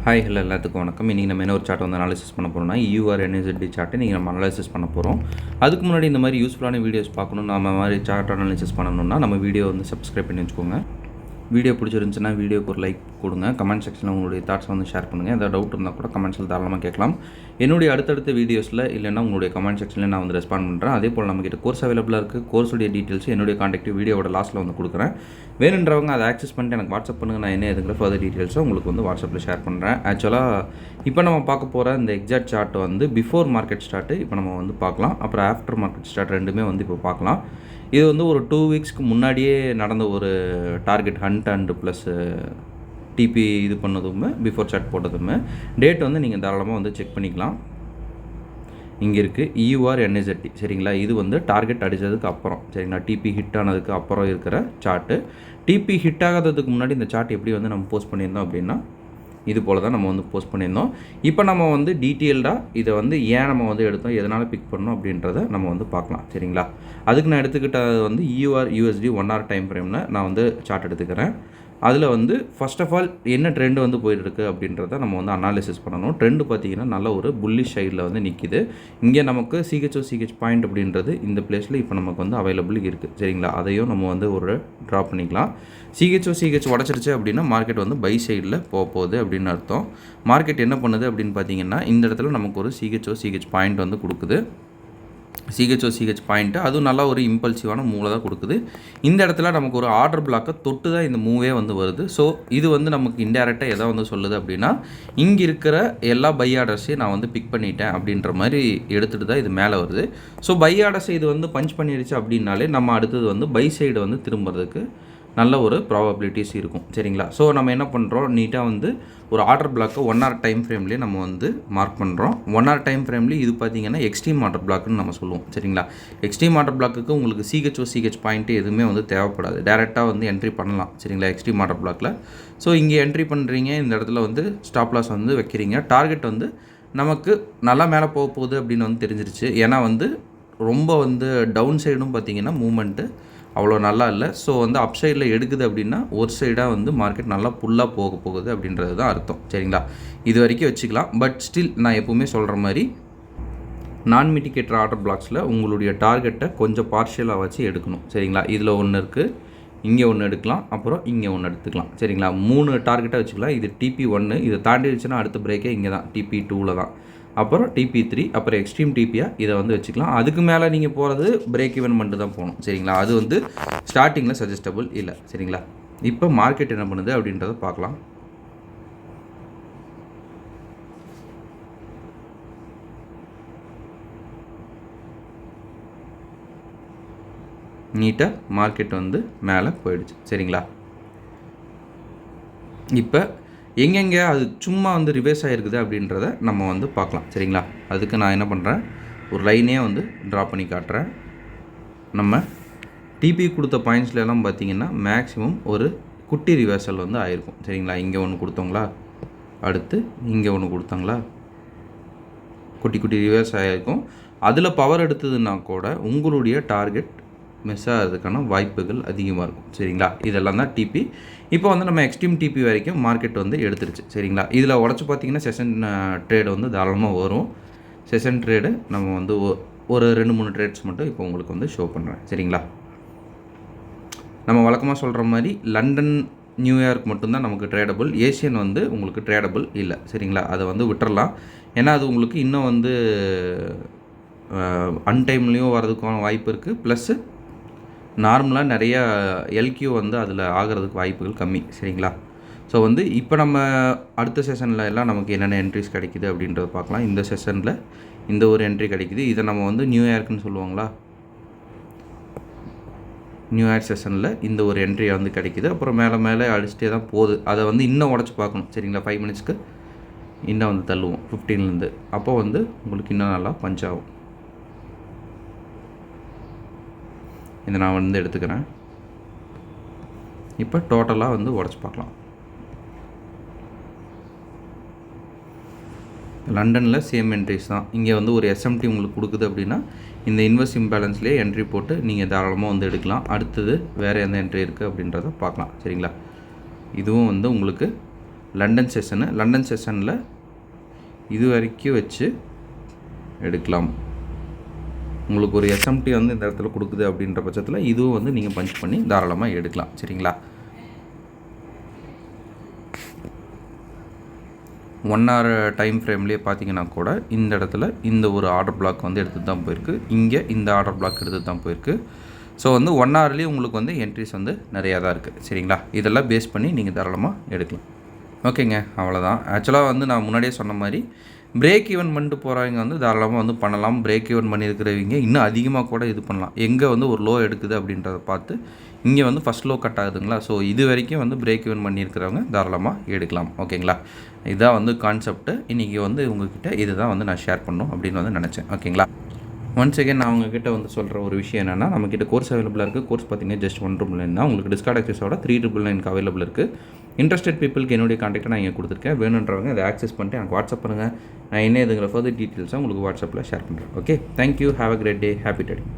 Hi hello எல்லாத்துக்கும் வணக்கம். இன்றைக்கி நம்ம என்ன ஒரு சார்ட் வந்து அனாலிசிஸ் பண்ண போகிறோம்னா URNZD சார்ட்டை நீங்கள் நம்ம அனாலிசிஸ் பண்ண போகிறோம். அதுக்கு முன்னாடி இந்த மாதிரி யூஸ்ஃபுல்லான வீடியோஸ் பார்க்கணும், நம்ம மாதிரி சார்ட் அனாலிசிஸ் பண்ணணும்னா நம்ம வீடியோ வந்து சப்ஸ்கிரைப் பண்ணி வச்சுக்கோங்க. வீடியோ பிடிச்சிருந்துச்சுன்னா வீடியோக்கு ஒரு லைக் கொடுங்க. கமெண்ட் செக்ஷனில் உங்களுடைய தாட்ஸ் வந்து ஷேர் பண்ணுங்கள். ஏதாவது டவுட் இருந்தால் கூட கமெண்ட்ஸில் தாராளமாக கேட்கலாம். என்னுடைய அடுத்தடுத்த வீடியோஸில் இல்லைன்னா உங்களுடைய கமெண்ட் செக்ஷனில் நான் வந்து ரெஸ்பாண்ட் பண்ணுறேன். அதே போல் நம்மகிட்ட கோர்ஸ் அவைலபிளாக இருக்குது. கோர்ஸுடைய டீட்டெயில்ஸ் என்னுடைய காண்டாக்ட் வீடியோவோட லாஸ்ட்டில் வந்து கொடுக்குறேன். வேணுன்றவங்க அதை ஆக்சஸ் பண்ணிட்டு எனக்கு வாட்ஸ்அப் பண்ணுங்கள். நான் என்ன எதுங்கிற ஃபர்தர் டீட்டெயில்ஸை உங்களுக்கு வந்து வாட்ஸ்அப்பில் ஷேர் பண்ணுறேன். ஆக்சுவலாக இப்போ நம்ம பார்க்க போகிற இந்த எக்ஸாக்ட் சார்ட் வந்து பிஃபோர் மார்க்கெட் ஸ்டார்ட்டு இப்போ நம்ம வந்து பார்க்கலாம். அப்புறம் ஆஃப்டர் மார்க்கெட் ஸ்டார்ட் ரெண்டுமே வந்து இப்போ பார்க்கலாம். இது வந்து ஒரு 2 வீக்ஸ்க்கு முன்னாடியே நடந்த ஒரு target hunt and plus DP இது பண்ணதுமே பிஃபோர் சார்ட் போட்டதுமே டேட் வந்து நீங்கள் தாராளமாக வந்து செக் பண்ணிக்கலாம். இங்கே இருக்குது URNZD சரிங்களா. இது வந்து டார்கெட் அடித்ததுக்கு அப்புறம் சரிங்களா, டிபி ஹிட் ஆனதுக்கு அப்புறம் இருக்கிற சார்ட்டு. டிபி ஹிட் ஆகாததுக்கு முன்னாடி இந்த சார்ட் எப்படி வந்து நம்ம போஸ்ட் பண்ணியிருந்தோம் அப்படின்னா இது போல் தான் நம்ம வந்து போஸ்ட் பண்ணியிருந்தோம். இப்போ நம்ம வந்து டீட்டெயில்டாக இதை வந்து ஏன் நம்ம வந்து எடுத்தோம், எதனால் பிக் பண்ணோம் அப்படின்றத நம்ம வந்து பார்க்கலாம் சரிங்களா. அதுக்கு நான் எடுத்துக்கிட்டது வந்து USD 1 hour டைம் ஃப்ரேம்னு நான் வந்து சார்ட் எடுத்துக்கிறேன். அதில் வந்து ஃபர்ஸ்ட் ஆஃப் ஆல் என்ன ட்ரெண்டு வந்து போயிட்டுருக்கு அப்படின்றத நம்ம வந்து அனாலிசிஸ் பண்ணணும். ட்ரெண்டு பார்த்திங்கன்னா நல்ல ஒரு புல்லிஷ் சைடில் வந்து நிற்கிது. இங்கே நமக்கு CH பாயிண்ட் அப்படின்றது இந்த பிளேஸில் இப்போ நமக்கு வந்து அவைலபிள் இருக்குது சரிங்களா. அதையும் நம்ம வந்து ஒரு ட்ரா பண்ணிக்கலாம். CH உடச்சிருச்சு அப்படின்னா மார்க்கெட் வந்து பை சைடில் போகுது அப்படின்னு அர்த்தம். மார்க்கெட் என்ன பண்ணுது அப்படின்னு பார்த்தீங்கன்னா இந்த இடத்துல நமக்கு ஒரு CH பாயிண்ட் வந்து கொடுக்குது. CH பாயிண்ட்டு அதுவும் நல்லா ஒரு இம்பல்சிவான மூவில் தான் கொடுக்குது. இந்த இடத்துல நமக்கு ஒரு ஆர்டர் பிளாக்கை தொட்டு தான் இந்த மூவே வந்து வருது. ஸோ இது வந்து நமக்கு இன்டேரக்டாக எதை வந்து சொல்லுது அப்படின்னா இங்கே இருக்கிற எல்லா பை ஆர்டர்ஸையும் நான் வந்து பிக் பண்ணிட்டேன் அப்படின்ற மாதிரி எடுத்துகிட்டு தான் இது மேலே வருது. ஸோ பை ஆர்டர்ஸை இது வந்து பஞ்ச் பண்ணிடுச்சு அப்படின்னாலே நம்ம அடுத்தது வந்து பை சைடு வந்து திரும்புறதுக்கு நல்ல ஒரு ப்ராபபிலிட்டிஸ் இருக்கும் சரிங்களா. ஸோ நம்ம என்ன பண்ணுறோம், நீட்டாக வந்து ஒரு ஆர்டர் பிளாக்கை 1 hour டைம் ஃப்ரேம்லேயே நம்ம வந்து மார்க் பண்ணுறோம். 1 hour டைம் ஃப்ரேம்லேயே இது பார்த்திங்கன்னா எக்ஸ்ட்ரீம் ஆர்டர் பிளாக்னு நம்ம சொல்லுவோம் சரிங்களா. எக்ஸ்ட்ரீம் ஆர்டர் பிளாக்குக்கு உங்களுக்கு CH பாயிண்ட்டு எதுவுமே வந்து தேவைப்படாது. டேரெக்டாக வந்து என்ட்ரி பண்ணலாம் சரிங்களா எக்ஸ்ட்ரீம் ஆர்டர் பிளாக்கில். ஸோ இங்கே என்ட்ரி பண்ணுறீங்க, இந்த இடத்துல வந்து ஸ்டாப் லாஸ் வந்து வைக்கிறீங்க. டார்கெட் வந்து நமக்கு நல்லா மேலே போக போகுது அப்படின்னு வந்து தெரிஞ்சிருச்சு. ஏன்னா வந்து ரொம்ப வந்து டவுன் சைடும் பார்த்திங்கன்னா மூமெண்ட்டு அவ்வளோ நல்லா இல்லை. ஸோ வந்து அப் சைடில் எடுக்குது அப்படின்னா ஒரு சைடாக வந்து மார்க்கெட் நல்லா ஃபுல்லாக போகுது அப்படின்றது தான் அர்த்தம் சரிங்களா. இது வரைக்கும் வச்சுக்கலாம். பட் ஸ்டில் நான் எப்போவுமே சொல்கிற மாதிரி நான் மிட்டிகேட்டர் ஆர்டர் பிளாக்ஸில் உங்களுடைய டார்கெட்டை கொஞ்சம் பார்ஷியலாக வச்சு எடுக்கணும் சரிங்களா. இதில் ஒன்று இருக்குது, இங்கே ஒன்று எடுக்கலாம், அப்புறம் இங்கே ஒன்று எடுத்துக்கலாம் சரிங்களா. 3 டார்கெட்டாக வச்சுக்கலாம். இது TP1, இதை தாண்டிடுச்சுன்னா அடுத்த பிரேக்கே இங்கே தான் TP2ல் தான், அப்புறம் TP3, அப்புறம் எக்ஸ்ட்ரீம் டிபியாக இதை வந்து வச்சுக்கலாம். அதுக்கு மேலே நீங்கள் போகிறது பிரேக் ஈவன் மட்டும் தான் போகணும் சரிங்களா. அது வந்து ஸ்டார்டிங்கில் சஜஸ்டபுள் இல்லை சரிங்களா. இப்போ மார்க்கெட் என்ன பண்ணுது அப்படின்றத பார்க்கலாம். நீட்டாக மார்க்கெட் வந்து மேலே போயிடுச்சு சரிங்களா. இப்போ எங்கெங்கே அது சும்மா வந்து ரிவர்ஸ் ஆகிருக்குது அப்படின்றத நம்ம வந்து பார்க்கலாம் சரிங்களா. அதுக்கு நான் என்ன பண்ணுறேன், ஒரு லைனே வந்து ட்ரா பண்ணி காட்டுறேன். நம்ம டிபி கொடுத்த பாயிண்ட்ஸ்லாம் பார்த்திங்கன்னா மேக்ஸிமம் ஒரு குட்டி ரிவர்சல் வந்து ஆகிருக்கும் சரிங்களா. இங்கே ஒன்று கொடுத்தோங்களா, அடுத்து இங்கே ஒன்று கொடுத்தாங்களா, குட்டி குட்டி ரிவர்ஸ் ஆகிருக்கும். அதில் பவர் எடுத்ததுன்னா கூட உங்களுடைய டார்கெட் மிஸ் ஆகிறதுக்கான வாய்ப்புகள் அதிகமாக இருக்கும் சரிங்களா. இதெல்லாம் தான் டிபி. இப்போ வந்து நம்ம எக்ஸ்ட்ரீம் டிபி வரைக்கும் மார்க்கெட் வந்து எடுத்துருச்சு சரிங்களா. இதில் உடச்சி பார்த்திங்கன்னா செஷன் ட்ரேடு வந்து தாராளமாக வரும். செஷன் ட்ரேடு நம்ம வந்து ஒரு 2-3 ட்ரேட்ஸ் மட்டும் இப்போ உங்களுக்கு வந்து ஷோ பண்ணுறேன் சரிங்களா. நம்ம வழக்கமாக சொல்கிற மாதிரி லண்டன், நியூயார்க் மட்டும்தான் நமக்கு ட்ரேடபுள். ஏஷியன் வந்து உங்களுக்கு ட்ரேடபுள் இல்லை சரிங்களா. அதை வந்து விட்டுறலாம். ஏன்னா அது உங்களுக்கு இன்னும் வந்து அன்டைம்லேயும் வர்றதுக்கான வாய்ப்பு இருக்குது. ப்ளஸ்ஸு நார்மலாக நிறையா LQ வந்து அதில் ஆகிறதுக்கு வாய்ப்புகள் கம்மி சரிங்களா. ஸோ வந்து இப்போ நம்ம அடுத்த செஷனில் எல்லாம் நமக்கு என்னென்ன என்ட்ரிஸ் கிடைக்குது அப்படின்றத பார்க்கலாம். இந்த செஷனில் இந்த ஒரு என்ட்ரி கிடைக்குது. இதை நம்ம வந்து நியூயார்க்குன்னு சொல்லுவாங்களா, நியூயார்க் செஷனில் இந்த ஒரு என்ட்ரி வந்து கிடைக்குது. அப்புறம் மேலே அடிச்சுட்டே தான் போகுது. அதை வந்து இன்னும் உடச்சி பார்க்கணும் சரிங்களா. 5 மினிட்ஸ்க்கு இன்னும் வந்து தள்ளுவோம் 15லேருந்து. அப்போ வந்து உங்களுக்கு இன்னும் நல்லா பஞ்ச் ஆகும். இதை நான் வந்து எடுத்துக்கிறேன். இப்போ டோட்டலாக வந்து உடச்சி பார்க்கலாம். லண்டனில் சேம் என்ட்ரிஸ் தான். இங்கே வந்து ஒரு SMT உங்களுக்கு கொடுக்குது அப்படின்னா இந்த இன்வெஸ்ட் இம்பேலன்ஸ்லேயே என்ட்ரி போட்டு நீங்கள் தாராளமாக வந்து எடுக்கலாம். அடுத்தது வேறு எந்த என்ட்ரி இருக்குது அப்படின்றத பார்க்கலாம் சரிங்களா. இதுவும் வந்து உங்களுக்கு லண்டன் செஷனில் இது வரைக்கும் வச்சு எடுக்கலாம். உங்களுக்கு ஒரு எஸ்எம்டி வந்து இந்த இடத்துல கொடுக்குது அப்படின்ற பட்சத்தில் இதுவும் வந்து நீங்கள் பஞ்ச் பண்ணி தாராளமாக எடுக்கலாம். சரிங்களா? 1 hour டைம் ஃப்ரேம்லேயே பார்த்தீங்கன்னா கூட இந்த இடத்துல இந்த ஒரு ஆர்டர் பிளாக் வந்து எடுத்து தான் போயிருக்கு. இங்கே இந்த ஆர்டர் பிளாக் எடுத்து தான் போயிருக்கு. ஸோ வந்து 1 hourலேயே உங்களுக்கு வந்து என்ட்ரிஸ் வந்து நிறையா தான் இருக்குது. சரிங்களா? இதெல்லாம் பேஸ் பண்ணி நீங்கள் தாராளமாக எடுக்கலாம். ஓகேங்க, அவ்வளோதான். ஆக்சுவலாக வந்து நான் முன்னாடியே சொன்ன மாதிரி பிரேக் ஈவன் பண்ணிட்டு போகிறவங்க வந்து தாராளமாக வந்து பண்ணலாம். பிரேக் ஈவன் பண்ணியிருக்கிறவங்க இன்னும் அதிகமாக கூட இது பண்ணலாம். எங்கே வந்து ஒரு லோ எடுக்குது அப்படின்றத பார்த்து இங்கே வந்து ஃபஸ்ட் லோ கட் ஆகுதுங்களா, ஸோ இது வரைக்கும் வந்து பிரேக் ஈவன் பண்ணியிருக்கிறவங்க தாராளமாக எடுக்கலாம். ஓகேங்களா? இதுதான் வந்து கான்செப்ட்டு. இன்றைக்கி வந்து உங்ககிட்ட இதுதான் வந்து நான் ஷேர் பண்ணணும் அப்படின்னு வந்து நினச்சேன். ஓகேங்களா? ஒன்ஸ் அகேன் நான் உங்ககிட்ட வந்து சொல்கிற ஒரு விஷயம் என்னென்னா, நம்மக்கிட்ட கோர்ஸ் அவைலபிளாக இருக்குது. கோர்ஸ் பார்த்தீங்கன்னா ஜஸ்ட் 1,999 தான். உங்களுக்கு டிஸ்கார்ட் ஆக்சஸோட 3,999 அவைலபிள் இருக்குது. இன்ட்ரெஸ்டட் பீப்புளுக்கு என்னுடைய கான்டாக்ட்டை நான் இங்கே கொடுத்துருக்கேன். வேணுன்றவங்க அதை ஆக்சஸ் பண்ணிட்டு எனக்கு வாட்ஸ்அப் பண்ணுங்கள். நான் என்ன இதுங்கிற ஃபர்தர் டீட்டெயில்ஸாக உங்களுக்கு வாட்ஸ்அப்பில் ஷேர் பண்ணுறேன். Okay, thank you. Have a great day. Happy trading.